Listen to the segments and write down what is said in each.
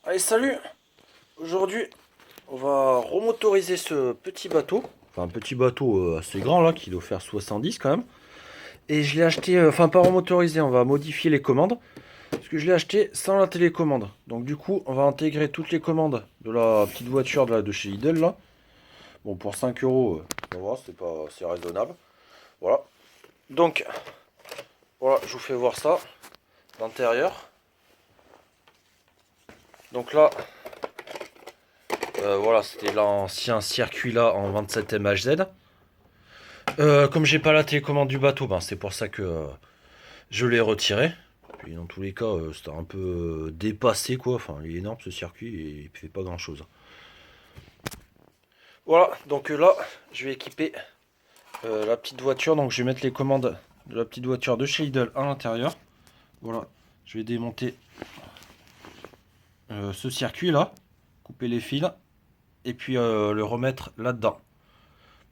Allez, salut! Aujourd'hui, on va remotoriser ce petit bateau. Enfin, un petit bateau assez grand là, qui doit faire 70 quand même. Et je l'ai acheté, enfin pas remotorisé, on va modifier les commandes. Parce que je l'ai acheté sans la télécommande. Donc du coup, on va intégrer toutes les commandes de la petite voiture de chez Lidl là. Bon, pour 5 euros, ça va, c'est raisonnable. Voilà. Donc, voilà, je vous fais voir ça, l'intérieur. Donc là, voilà, c'était l'ancien circuit là en 27 MHz. Comme j'ai pas la télécommande du bateau, ben, c'est pour ça que je l'ai retiré. Puis dans tous les cas, c'était un peu dépassé quoi. Enfin, il est énorme ce circuit et il fait pas grand chose. Voilà, donc là, je vais équiper la petite voiture. Donc je vais mettre les commandes de la petite voiture de chez Lidl à l'intérieur. Voilà, je vais démonter ce circuit là, couper les fils et puis le remettre là-dedans.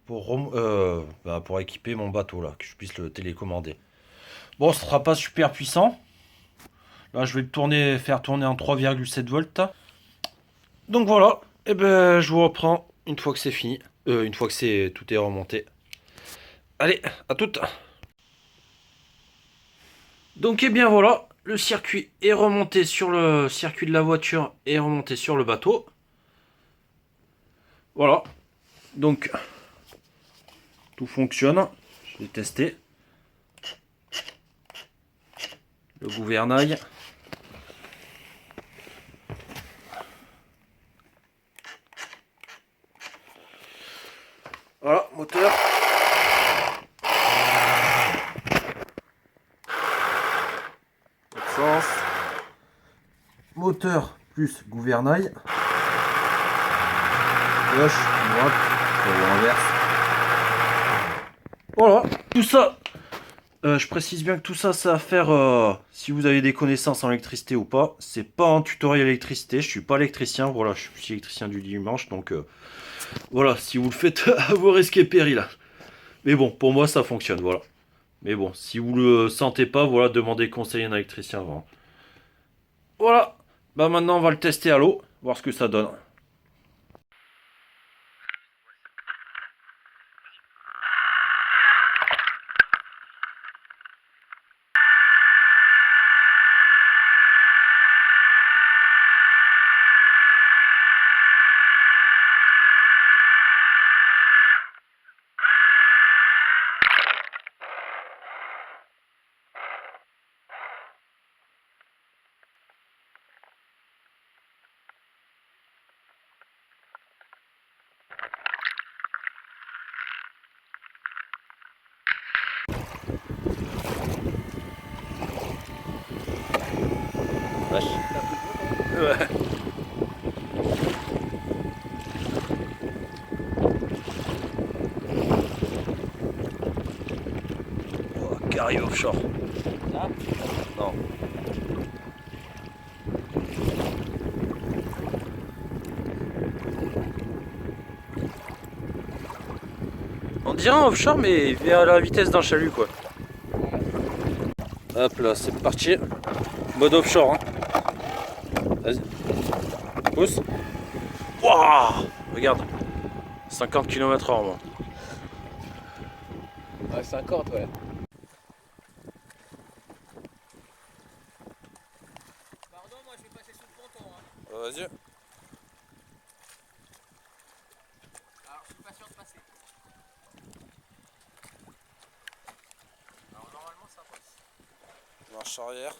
Pour équiper mon bateau là, que je puisse le télécommander. Bon, ce sera pas super puissant. Là, je vais faire tourner en 3,7 volts. Donc voilà, et ben je vous reprends une fois que c'est fini. Une fois que tout est remonté. Allez, à toutes. Donc et bien voilà, le circuit est remonté sur le circuit de la voiture et remonté sur le bateau. Voilà. Donc tout fonctionne. Je vais tester. Le gouvernail. Voilà, moteur. Essence. Moteur plus gouvernail. Gauche, droite, ou inverse. Voilà, tout ça. Je précise bien que tout ça, c'est à faire si vous avez des connaissances en électricité ou pas. C'est pas un tutoriel électricité, je suis pas électricien, voilà, je suis électricien du dimanche, donc voilà, si vous le faites à vos risques et périls. Mais bon, pour moi ça fonctionne, voilà. Mais bon, si vous le sentez pas, voilà, demandez conseil à un électricien avant. Voilà, bah maintenant on va le tester à l'eau, voir ce que ça donne. Vache. Ouais. Oh, carré offshore. Là? Non. On dirait un offshore mais il vient à la vitesse d'un chalut quoi. Hop là, c'est parti. Mode offshore. Hein. Vas-y. Pousse. Waouh! Regarde. 50 km/h moi. Ouais, 50, ouais. Pardon, moi je vais passer sous le ponton. Hein. Vas-y. Alors, je suis pas sûr de passer. Alors, normalement, ça passe. Marche arrière.